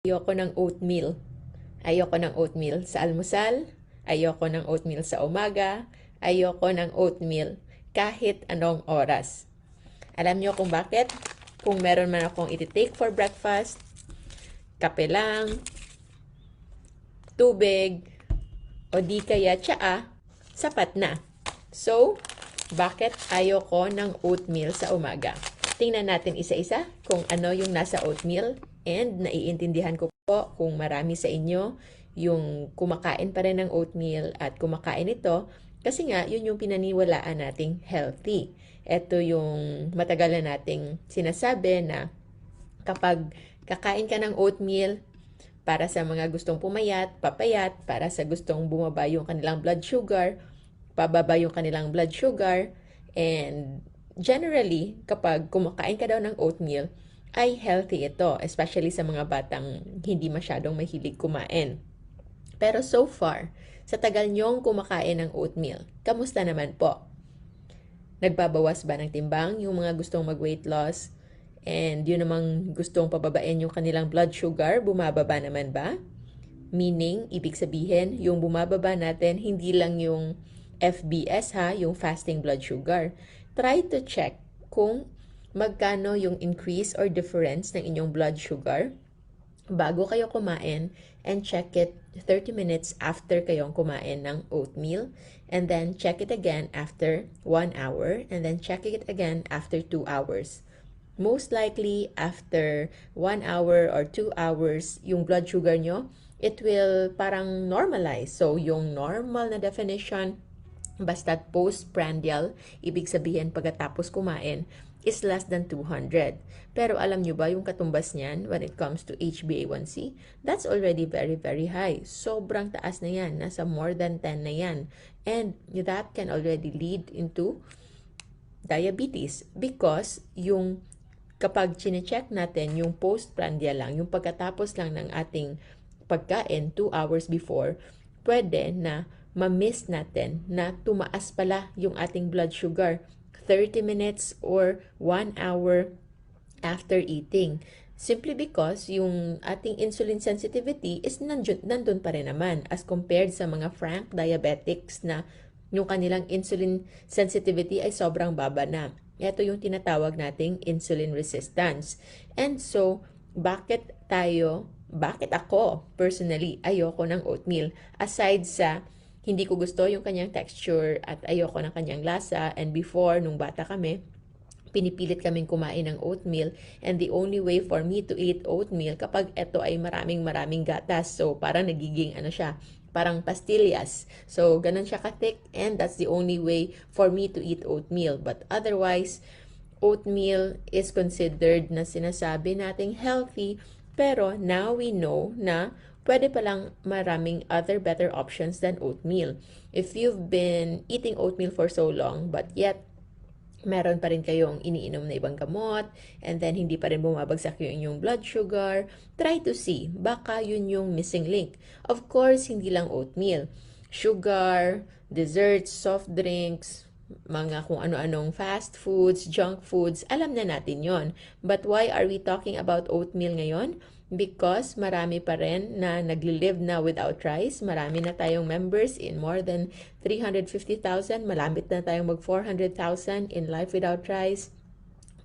Ayoko ng oatmeal. Ayoko ng oatmeal sa almusal. Ayoko ng oatmeal sa umaga. Ayoko ng oatmeal kahit anong oras. Alam niyo kung bakit? Kung meron man akong iti-take for breakfast, kape lang, tubig, o di kaya tsaa, sapat na. So, bakit ayoko ng oatmeal sa umaga? Tingnan natin isa-isa kung ano yung nasa oatmeal, and naiintindihan ko po kung marami sa inyo yung kumakain pa rin ng oatmeal at kumakain ito kasi nga yun yung pinaniwalaan nating healthy. Ito yung matagal na nating sinasabi na kapag kakain ka ng oatmeal, para sa mga gustong pumayat, papayat, para sa gustong bumaba yung kanilang blood sugar, pababa yung kanilang blood sugar, and generally, kapag kumakain ka daw ng oatmeal, ay healthy ito, especially sa mga batang hindi masyadong mahilig kumain. Pero so far, sa tagal nyong kumakain ng oatmeal, kamusta naman po? Nagbabawas ba ng timbang yung mga gustong mag-weight loss? And yun namang gustong pababain yung kanilang blood sugar, bumababa naman ba? Meaning, ibig sabihin, yung bumababa natin, hindi lang yung FBS ha, yung fasting blood sugar. Try to check kung magkano yung increase or difference ng inyong blood sugar bago kayo kumain, and check it 30 minutes after kayong kumain ng oatmeal, and then check it again after 1 hour, and then check it again after 2 hours. Most likely, after 1 hour or 2 hours, yung blood sugar nyo, it will parang normalize. So, yung normal na definition, basta't postprandial, ibig sabihin pagkatapos kumain, is less than 200. Pero alam nyo ba yung katumbas niyan when it comes to HbA1c? That's already very, very high. Sobrang taas na yan. Nasa more than 10 na yan. And that can already lead into diabetes because yung kapag chine-check natin yung postprandial lang, yung pagkatapos lang ng ating pagkain 2 hours before, pwede na ma-miss natin na tumaas pala yung ating blood sugar 30 minutes or 1 hour after eating. Simply because yung ating insulin sensitivity is nandun pa rin naman as compared sa mga frank diabetics na yung kanilang insulin sensitivity ay sobrang baba na. Ito yung tinatawag nating insulin resistance. And so, bakit ako personally ayoko ng oatmeal? Aside sa hindi ko gusto yung kanyang texture at ayoko ng kanyang lasa, and before, nung bata kami, pinipilit kaming kumain ng oatmeal, and the only way for me to eat oatmeal kapag ito ay maraming gatas. So, parang nagiging siya, parang pastillas. So, ganun siya ka-thick, and that's the only way for me to eat oatmeal. But otherwise, oatmeal is considered na sinasabi nating healthy, pero now we know na pwede palang maraming other better options than oatmeal. If you've been eating oatmeal for so long, but yet meron pa rin kayong iniinom na ibang gamot, and then hindi pa rin bumabagsak yung inyong blood sugar, try to see, baka yun yung missing link. Of course, hindi lang oatmeal. Sugar, desserts, soft drinks, mga kung ano-anong fast foods, junk foods, alam na natin yon. But why are we talking about oatmeal ngayon? Because marami pa rin na nagli-live na without rice. Marami na tayong members in more than 350,000. Malapit na tayong mag 400,000 in Life Without Rice.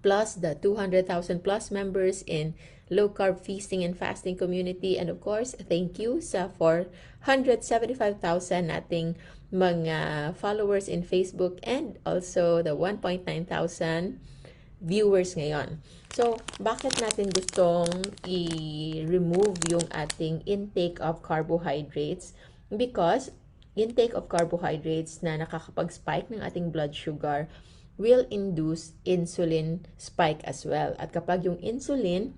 Plus the 200,000 plus members in low carb feasting and fasting community. And of course, thank you sa 475,000 nating mga followers in Facebook, and also the 1,900 viewers ngayon. So, bakit natin gustong i-remove yung ating intake of carbohydrates? Because intake of carbohydrates na nakakapag-spike ng ating blood sugar will induce insulin spike as well. At kapag yung insulin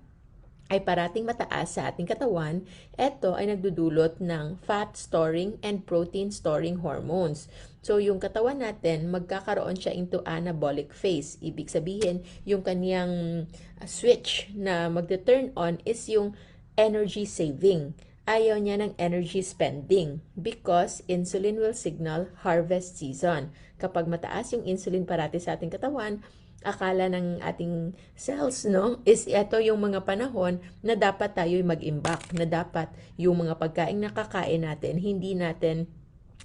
ay parating mataas sa ating katawan, ito ay nagdudulot ng fat storing and protein storing hormones. So, yung katawan natin, magkakaroon siya into anabolic phase. Ibig sabihin, yung kaniyang switch na magte-turn on is yung energy saving. Ayaw niya ng energy spending because insulin will signal harvest season. Kapag mataas yung insulin parati sa ating katawan, akala ng ating cells, no, is ito yung mga panahon na dapat tayo'y mag-imbak, na dapat yung mga pagkain na kakain natin, hindi natin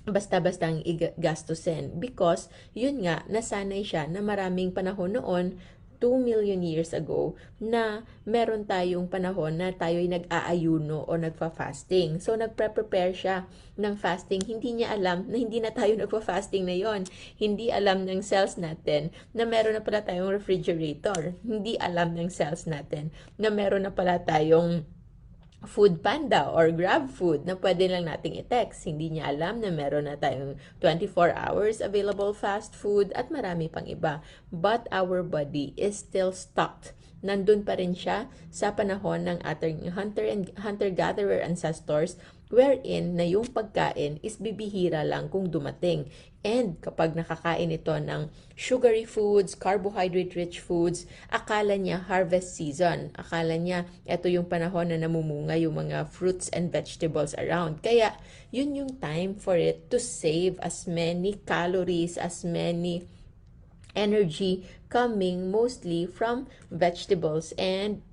basta-bastang gastusin. Because, yun nga, nasanay siya na maraming panahon noon, 2 million years ago, na meron tayong panahon na tayo'y nag-aayuno o nagfa-fasting. So, nagpre-prepare siya ng fasting. Hindi niya alam na hindi na tayo nagfa-fasting na yon. Hindi alam ng cells natin na meron na pala tayong refrigerator. Hindi alam ng cells natin na meron na pala tayong Food Panda or Grab Food na pwede lang nating i-text. Hindi niya alam na meron na tayong 24 hours available fast food at marami pang iba. But our body is still stuck. Nandun pa rin siya sa panahon ng ating hunter-gatherer ancestors wherein na yung pagkain is bibihira lang kung dumating. And kapag nakakain ito ng sugary foods, carbohydrate-rich foods, akala niya harvest season. Akala niya ito yung panahon na namumunga yung mga fruits and vegetables around. Kaya yun yung time for it to save as many calories, as many energy coming mostly from vegetables and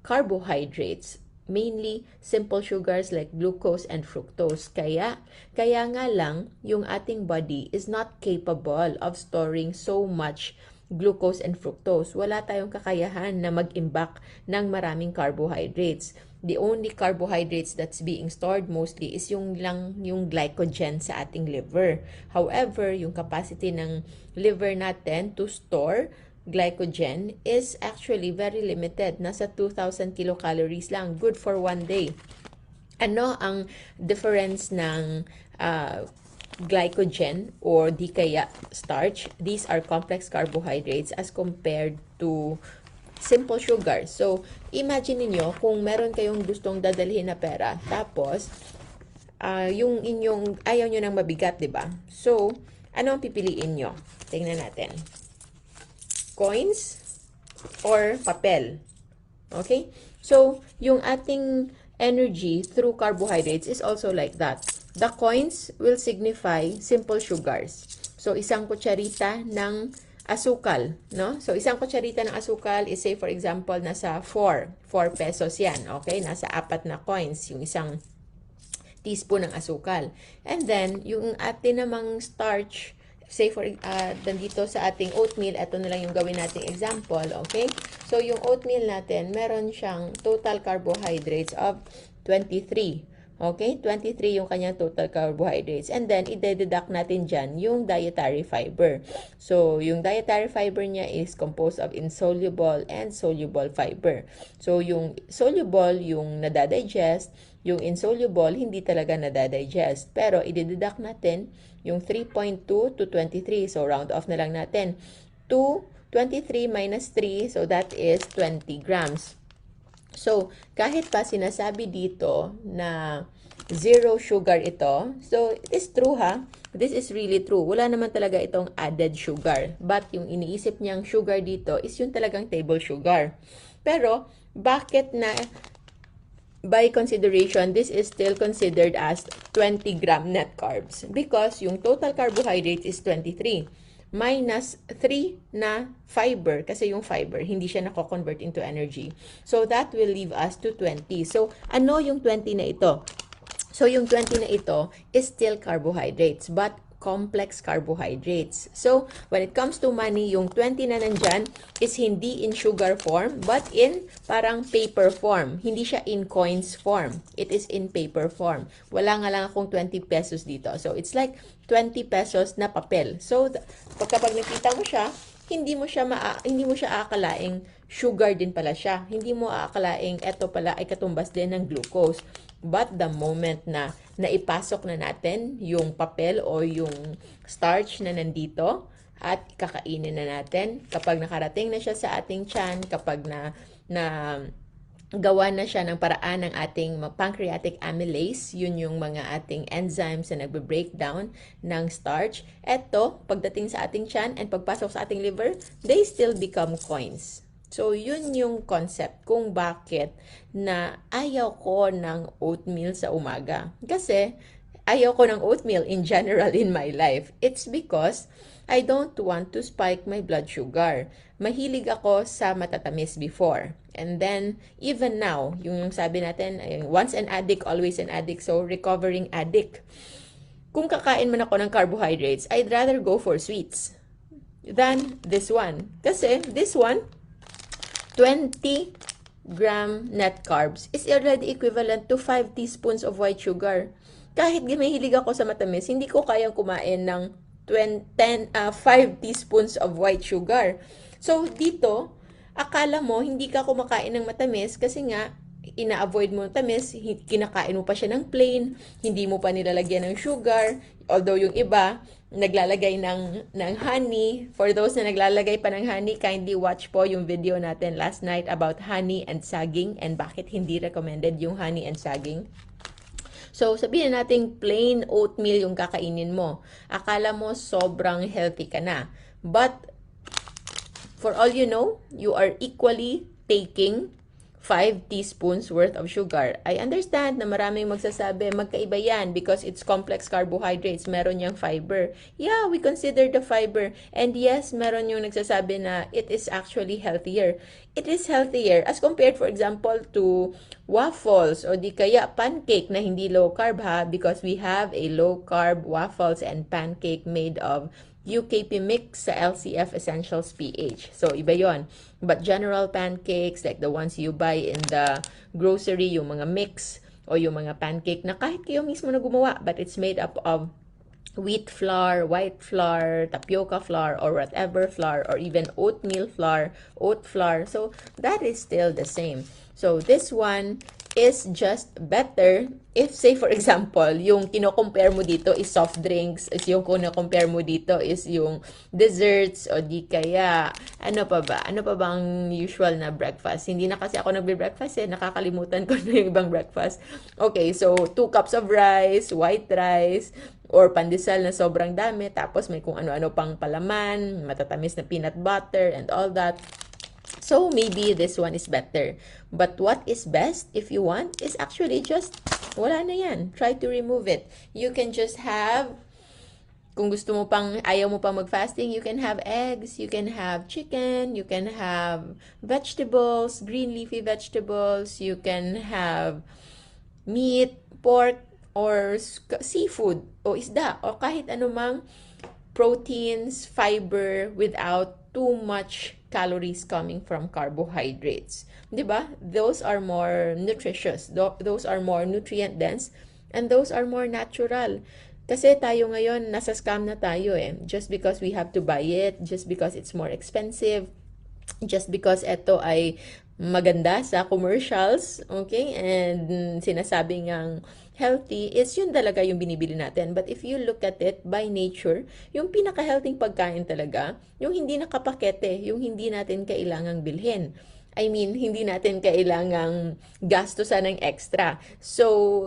carbohydrates. Mainly simple sugars like glucose and fructose. Kaya nga lang, yung ating body is not capable of storing so much glucose and fructose. Wala tayong kakayahan na mag-imbak ng maraming carbohydrates. The only carbohydrates that's being stored mostly is yung glycogen sa ating liver. However, yung capacity ng liver natin to store glycogen is actually very limited. Nasa 2,000 kilocalories lang. Good for one day. Ano ang difference ng glycogen or di kaya starch? These are complex carbohydrates as compared to simple sugar. So, imagine niyo kung meron kayong gustong dadalhin na pera, tapos yung inyong ayaw nyo ng mabigat, di ba? So, ano ang pipiliin nyo? Tingnan natin. Coins or papel. Okay? So, yung ating energy through carbohydrates is also like that. The coins will signify simple sugars. So, isang kutsarita ng asukal, no? So, isang kutsarita ng asukal is, say, for example, nasa 4 pesos yan, okay? Nasa 4 na coins, yung isang teaspoon ng asukal. And then, yung atin namang starch, say for nandito sa ating oatmeal, ito na lang yung gawin nating example, okay? So, yung oatmeal natin, meron siyang total carbohydrates of 23. Okay? 23 yung kanyang total carbohydrates. And then, i-deduct natin dyan yung dietary fiber. So, yung dietary fiber niya is composed of insoluble and soluble fiber. So, yung soluble, yung nadadigest, yung insoluble, hindi talaga nadadigest. Pero, i-deduct natin yung 3.2 to 23. So, round off na lang natin. 23 minus 3, so that is 20 grams. So, kahit pa sinasabi dito na zero sugar ito, so it is true ha. This is really true. Wala naman talaga itong added sugar. But yung iniisip niyang sugar dito is yung talagang table sugar. Pero, bakit na by consideration, this is still considered as 20 gram net carbs? Because yung total carbohydrate is 23. Minus 3 na fiber, kasi yung fiber, hindi siya nako-convert into energy. So, that will leave us to 20. So, ano yung 20 na ito? So, yung 20 na ito is still carbohydrates, but complex carbohydrates. So, when it comes to money, yung 20 na nandyan is hindi in sugar form, but in parang paper form. Hindi siya in coins form. It is in paper form. Wala nga lang akong 20 pesos dito. So, it's like 20 pesos na papel. So, kapag nakita mo siya, hindi mo siya aakalaing sugar din pala siya. Hindi mo aakalaing eto pala ay katumbas din ng glucose. But the moment na naipasok na natin yung papel o yung starch na nandito at kakainin na natin, kapag nakarating na siya sa ating tiyan, kapag na gawa na siya ng paraan ng ating pancreatic amylase, yun yung mga ating enzymes na nagbe-breakdown ng starch. Eto, pagdating sa ating tiyan and pagpasok sa ating liver, they still become coins. So, yun yung concept kung bakit na ayaw ko ng oatmeal sa umaga. Kasi, ayoko ng oatmeal in general in my life? It's because I don't want to spike my blood sugar. Mahilig ako sa matatamis before. And then, even now, yung sabi natin, once an addict, always an addict. So, recovering addict. Kung kakain man ako ng carbohydrates, I'd rather go for sweets than this one. Kasi, this one, 20-gram net carbs is already equivalent to 5 teaspoons of white sugar. Kahit mahilig ako sa matamis, hindi ko kayang kumain ng 5 teaspoons of white sugar. So, dito, akala mo, hindi ka kumakain ng matamis kasi nga, ina-avoid mo ng tamis, kinakain mo pa siya ng plain, hindi mo pa nilalagyan ng sugar, although yung iba, naglalagay ng honey. For those na naglalagay pa ng honey, kindly watch po yung video natin last night about honey and saging and bakit hindi recommended yung honey and saging. So, sabihin natin plain oatmeal yung kakainin mo. Akala mo sobrang healthy ka na. But, for all you know, you are equally taking 5 teaspoons worth of sugar. I understand na maraming magsasabi, magkaiba yan because it's complex carbohydrates. Meron yung fiber. Yeah, we consider the fiber. And yes, meron yung nagsasabi na it is actually healthier. It is healthier as compared, for example, to waffles o di kaya pancake na hindi low carb ha, because we have a low carb waffles and pancake made of UKP mix sa LCF Essentials PH. So, iba yon. But general pancakes, like the ones you buy in the grocery, yung mga mix, o yung mga pancake na kahit kayo mismo na gumawa, but it's made up of wheat flour, white flour, tapioca flour, or whatever flour, or even oatmeal flour, oat flour. So, that is still the same. So, this one is just better if, say for example, yung kino-compare mo dito is soft drinks, is yung kino-compare mo dito is yung desserts, o di kaya, ano pa ba? Ano pa bang usual na breakfast? Hindi na kasi ako nagbe-breakfast nakakalimutan ko na yung ibang breakfast. Okay, so 2 cups of rice, white rice, or pandesal na sobrang dami, tapos may kung ano-ano pang palaman, matatamis na peanut butter, and all that. So, maybe this one is better. But what is best, if you want, is actually just, wala na yan. Try to remove it. You can just have, kung gusto mo pang, ayaw mo pang mag-fasting, you can have eggs, you can have chicken, you can have vegetables, green leafy vegetables, you can have meat, pork, or seafood, o isda, o kahit anumang proteins, fiber, without too much calories coming from carbohydrates. Diba? Those are more nutritious. Those are more nutrient dense. And those are more natural. Kasi tayo ngayon, nasa scam na tayo Just because we have to buy it, just because it's more expensive, just because ito ay maganda sa commercials, okay? And sinasabi ngang healthy, is yun talaga yung binibili natin. But if you look at it by nature, yung pinaka-healthy pagkain talaga, yung hindi nakapakete, yung hindi natin kailangang bilhin. I mean, hindi natin kailangang gastusan ng extra. So,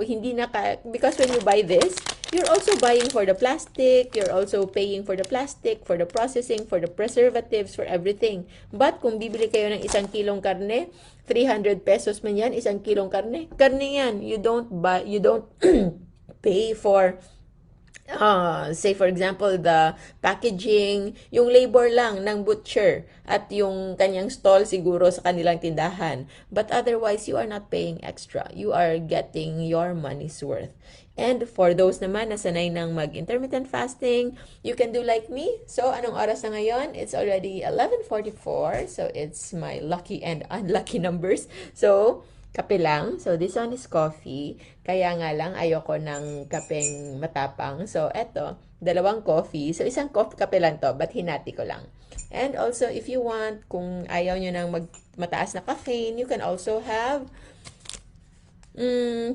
because when you buy this, you're also buying for the plastic, you're also paying for the plastic, for the processing, for the preservatives, for everything. But kung bibili kayo ng 1 kilong karne, 300 pesos man yan, 1 kilong karne yan. You don't pay for say for example, the packaging, yung labor lang ng butcher at yung kanyang stall siguro sa kanilang tindahan. But otherwise, you are not paying extra. You are getting your money's worth. And for those naman na sanay ng mag-intermittent fasting, you can do like me. So, anong oras na ngayon? It's already 11:44. So, it's my lucky and unlucky numbers. So, kape lang. So, this one is coffee. Kaya nga lang, ayoko ng kapeng matapang. So, eto, 2 coffee. So, 1 kape lang to, but hinati ko lang. And also, if you want, kung ayaw nyo ng mataas na caffeine, you can also have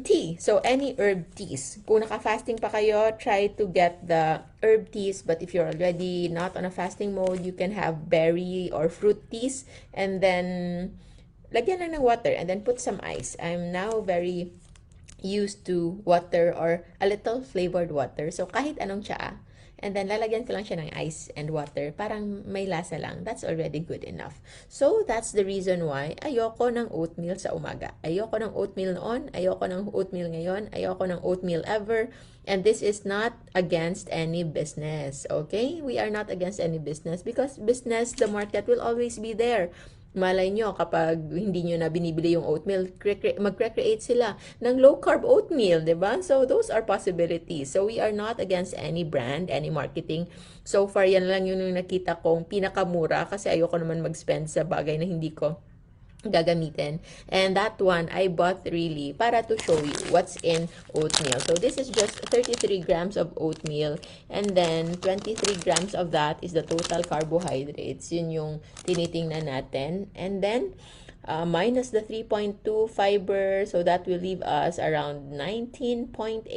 tea. So, any herb teas. Kung naka-fasting pa kayo, try to get the herb teas. But if you're already not on a fasting mode, you can have berry or fruit teas. And then, lagyan lang ng water and then put some ice. I'm now very used to water or a little flavored water. So, kahit anong tsaa. and then lalagyan ko lang siya ng ice and water. Parang may lasa lang. That's already good enough. So, that's the reason why ayoko ng oatmeal sa umaga. Ayoko ng oatmeal noon, ayoko ng oatmeal ngayon, ayoko ng oatmeal ever. And this is not against any business, okay? We are not against any business because business, the market will always be there. Malay nyo, kapag hindi nyo na binibili yung oatmeal, mag-create sila ng low-carb oatmeal, di ba? So, those are possibilities. So, we are not against any brand, any marketing. So far, yan lang yung nakita kong pinakamura kasi ayoko naman mag-spend sa bagay na hindi ko gagamitin. And that one, I bought really para to show you what's in oatmeal. So, this is just 33 grams of oatmeal. And then, 23 grams of that is the total carbohydrates. Yun yung tinitingnan natin. And then, minus the 3.2 fiber. So, that will leave us around 19.8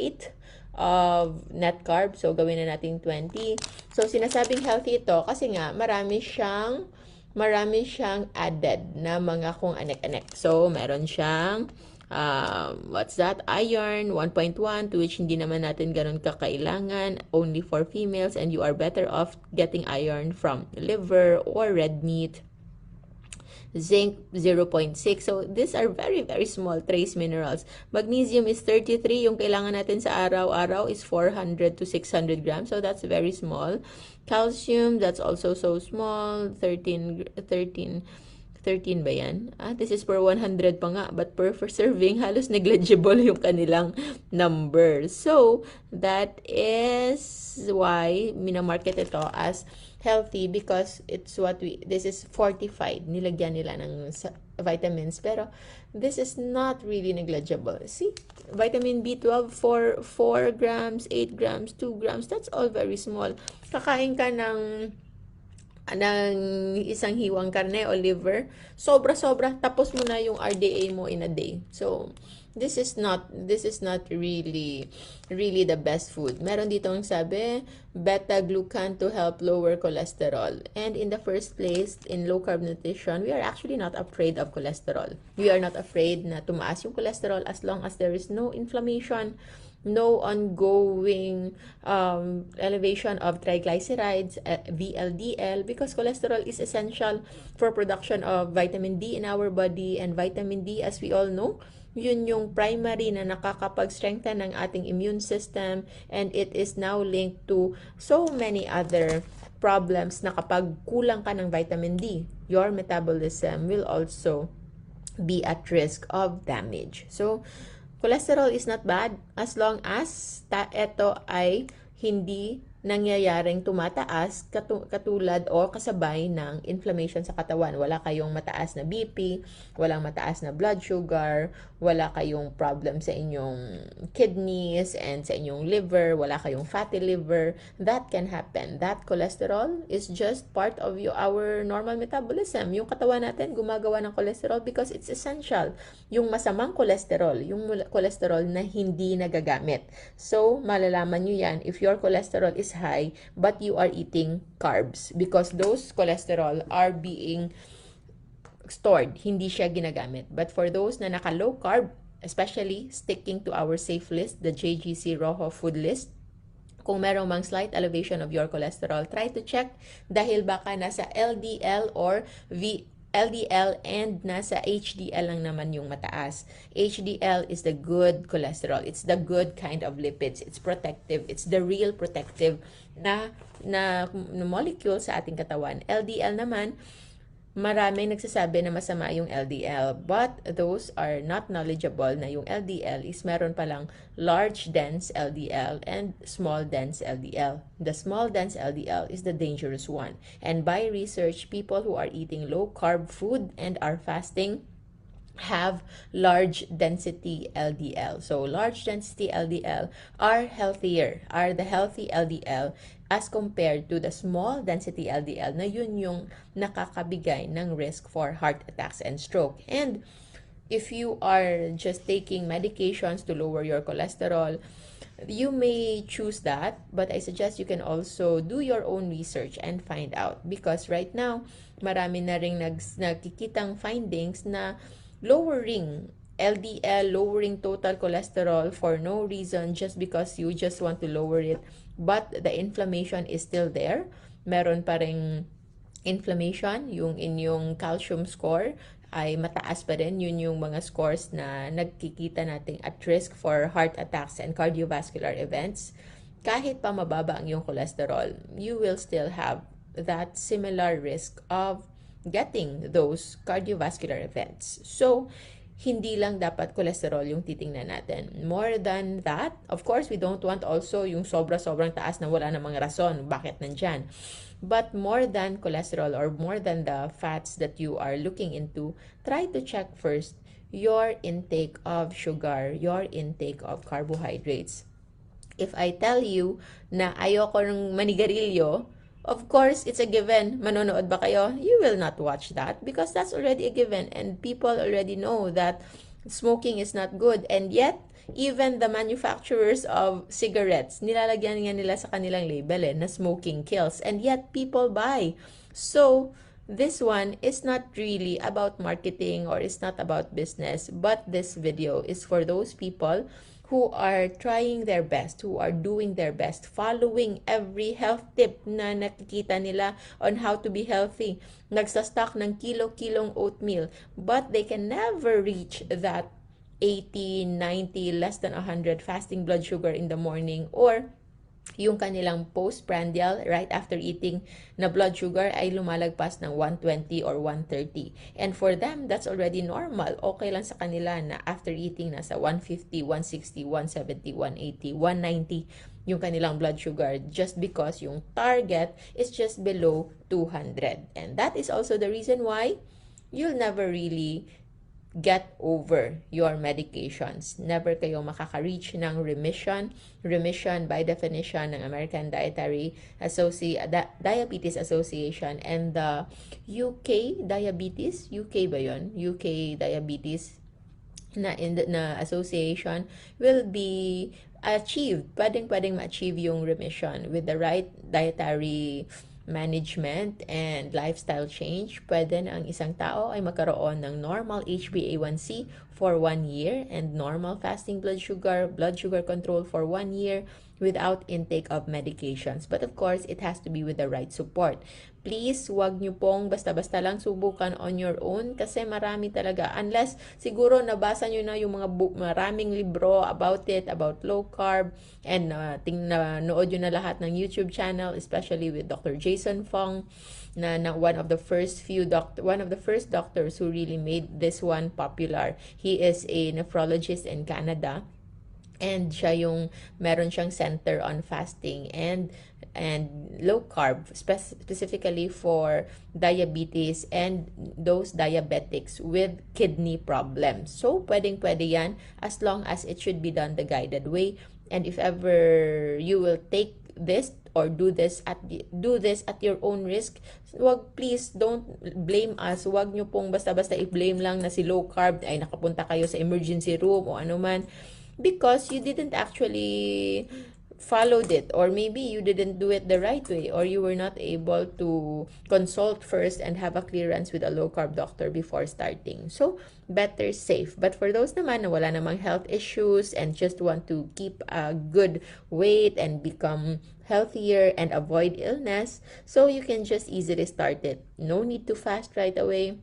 of net carb. So, gawin na natin 20. So, sinasabing healthy ito kasi nga, marami siyang added na mga kung anek-anek. So, meron siyang, what's that? Iron, 1.1, to which hindi naman natin ganun kakailangan, only for females, and you are better off getting iron from liver or red meat. Zinc, 0.6. So, these are very, very small trace minerals. Magnesium is 33. Yung kailangan natin sa araw-araw is 400 to 600 grams. So, that's very small. Calcium, that's also so small. 13 ba yan? This is per 100 pa nga. But per serving, halos negligible yung kanilang numbers. So, that is why minamarket ito as healthy because it's this is fortified. Nilagyan nila ng vitamins. Pero, this is not really negligible. See? Vitamin B12, 4 grams, 8 grams, 2 grams. That's all very small. Kakain ka ng isang hiwang karne o liver, sobra-sobra, tapos mo na yung RDA mo in a day. So, this is not really the best food. Meron dito ang sabi, beta-glucan to help lower cholesterol. And in the first place, in low-carb nutrition, we are actually not afraid of cholesterol. We are not afraid na tumaas yung cholesterol as long as there is no inflammation, no ongoing elevation of triglycerides, VLDL, because cholesterol is essential for production of vitamin D in our body. And vitamin D, as we all know, yun yung primary na nakakapag-strengthen ng ating immune system, and it is now linked to so many other problems na kapag kulang ka ng vitamin D, your metabolism will also be at risk of damage. So, cholesterol is not bad as long as ito ay hindi nangyayaring tumataas katulad o kasabay ng inflammation sa katawan. Wala kayong mataas na BP, walang mataas na blood sugar, wala kayong problem sa inyong kidneys and sa inyong liver, wala kayong fatty liver. That can happen. That cholesterol is just part of our normal metabolism. Yung katawan natin gumagawa ng cholesterol because it's essential. Yung masamang cholesterol, yung cholesterol na hindi nagagamit. So, malalaman nyo yan if your cholesterol is high but you are eating carbs because those cholesterol are being stored, hindi siya ginagamit. But for those na naka-low carb, especially sticking to our safe list, the JGC Rojo food list, kung merong mang slight elevation of your cholesterol, try to check dahil baka nasa LDL or LDL and nasa HDL lang naman yung mataas. HDL is the good cholesterol. It's the good kind of lipids. It's protective. It's the real protective na molecule sa ating katawan. LDL naman, maraming nagsasabi na masama yung LDL, but those are not knowledgeable na yung LDL is meron palang large dense LDL and small dense LDL. The small dense LDL is the dangerous one. And by research, people who are eating low carb food and are fasting have large density LDL. So large density LDL are the healthy LDL as compared to the small density LDL na yun yung nakakabigay ng risk for heart attacks and stroke. And if you are just taking medications to lower your cholesterol, you may choose that, but I suggest you can also do your own research and find out, because right now marami na ring nakikitang findings na lowering LDL, lowering total cholesterol for no reason, just because you just want to lower it, but the inflammation is still there. Meron pa ring inflammation, yung inyong calcium score ay mataas pa rin. Yun yung mga scores na nagkikita nating at risk for heart attacks and cardiovascular events. Kahit pa mababa ang iyong cholesterol, you will still have that similar risk of getting those cardiovascular events. So, hindi lang dapat cholesterol yung titingnan natin. More than that, of course, we don't want also yung sobra-sobrang taas na wala namang rason bakit nandyan. But more than cholesterol or more than the fats that you are looking into, try to check first your intake of sugar, your intake of carbohydrates. If I tell you na ayoko ng manigarilyo, of course, it's a given. Manonood ba kayo? You will not watch that because that's already a given and people already know that smoking is not good. And yet, even the manufacturers of cigarettes, nilalagyan nga nila sa kanilang label na smoking kills. And yet, people buy. So, this one is not really about marketing or it's not about business, but this video is for those people who are trying their best, who are doing their best, following every health tip na nakikita nila on how to be healthy. Nagsastock ng kilo-kilong oatmeal, but they can never reach that 80, 90, less than 100 fasting blood sugar in the morning, or yung kanilang postprandial right after eating na blood sugar ay lumalagpas ng 120 or 130. And for them, that's already normal. Okay lang sa kanila na after eating nasa 150, 160, 170, 180, 190 yung kanilang blood sugar just because yung target is just below 200. And that is also the reason why you'll never really get over your medications. Never kayo makaka-reach ng remission. Remission by definition ng American Diabetes Association and the UK Diabetes, UK ba yun? UK Diabetes na association will be achieved. Pwedeng ma-achieve yung remission with the right dietary management and lifestyle change. Pwede na ang isang tao ay magkaroon ng normal HbA1c for 1 year and normal fasting blood sugar control for 1 year without intake of medications. But of course, it has to be with the right support. Please, wag nyo pong basta-basta lang subukan on your own kasi marami talaga. Unless siguro nabasa nyo na yung mga maraming libro about it, about low carb, and nood nyo na lahat ng YouTube channel, especially with Dr. Jason Fung, na one of the first doctors who really made this one popular. He is a nephrologist in Canada. And siya yung meron siyang center on fasting and low carb specifically for diabetes and those diabetics with kidney problems. So pwede yan as long as it should be done the guided way. And if ever you will take this or do this at your own risk, please don't blame us. Wag nyo pong basta-basta i-blame lang na si low carb ay nakapunta kayo sa emergency room o ano man. Because you didn't actually followed it, or maybe you didn't do it the right way, or you were not able to consult first and have a clearance with a low carb doctor before starting. So better safe. But for those naman na wala namang health issues and just want to keep a good weight and become healthier and avoid illness, so you can just easily start it. No need to fast right away.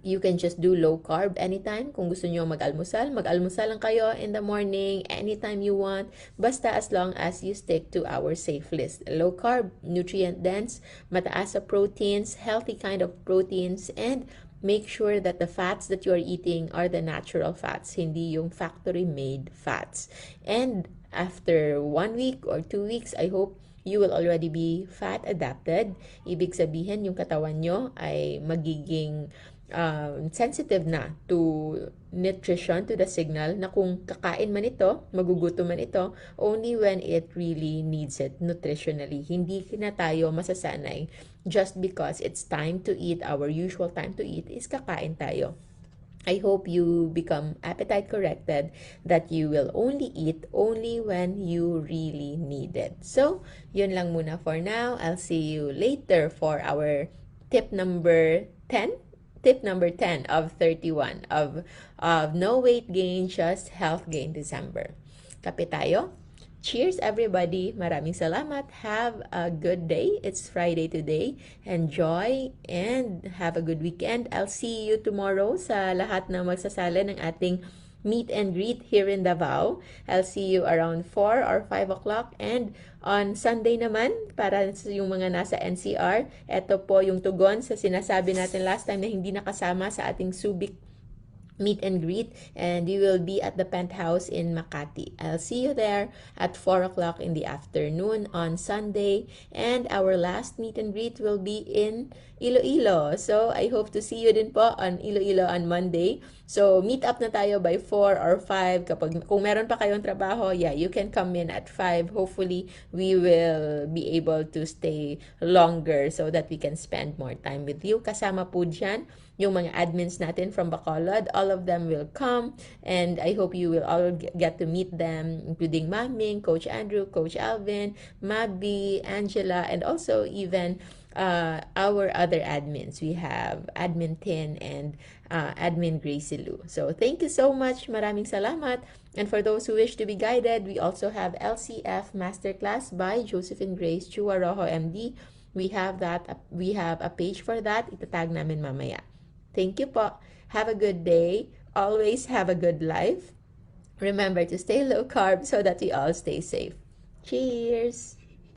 You can just do low carb anytime. Kung gusto nyo mag-almusal lang kayo in the morning, anytime you want. Basta as long as you stick to our safe list. Low carb, nutrient dense, mataas sa proteins, healthy kind of proteins, and make sure that the fats that you are eating are the natural fats, hindi yung factory-made fats. And after 1 week or 2 weeks, I hope you will already be fat adapted. Ibig sabihin, yung katawan nyo ay magiging sensitive na to nutrition, to the signal na kung kakain man ito, magugutom man ito, only when it really needs it nutritionally. Hindi na tayo masasanay just because it's time to eat, our usual time to eat is kakain tayo. I hope you become appetite corrected, that you will only eat only when you really need it. So, yun lang muna for now. I'll see you later for our tip number 10. tip number 10 of 31 of no weight gain, just health gain December. Kape tayo. Cheers everybody. Maraming salamat. Have a good day. It's Friday today. Enjoy and have a good weekend. I'll see you tomorrow sa lahat na magsasala ng ating meet and greet here in Davao. I'll see you around 4 or 5 o'clock. And on Sunday naman, para yung mga nasa NCR, ito po yung tugon sa sinasabi natin last time na hindi nakasama sa ating Subic meet and greet, and we will be at the Penthouse in Makati. I'll see you there at 4 o'clock in the afternoon on Sunday, and our last meet and greet will be in Iloilo. So I hope to see you din po on Iloilo on Monday. So meet up na tayo by 4 or 5. Kung meron pa kayong trabaho, yeah, you can come in at 5. Hopefully, we will be able to stay longer so that we can spend more time with you. Kasama po dyan yung mga admins natin from Bacolod. All of them will come, and I hope you will all get to meet them, including Maming, Coach Andrew, Coach Alvin, Mabi, Angela, and also even our other admins. We have Admin Tin and Admin Gracie Lou. So thank you so much. Maraming salamat. And for those who wish to be guided, we also have LCF Masterclass by Josephine Grace Chuarojo MD. We have a page for that. Itatag namin mamaya. Thank you po. Have a good day. Always have a good life. Remember to stay low carb so that we all stay safe. Cheers!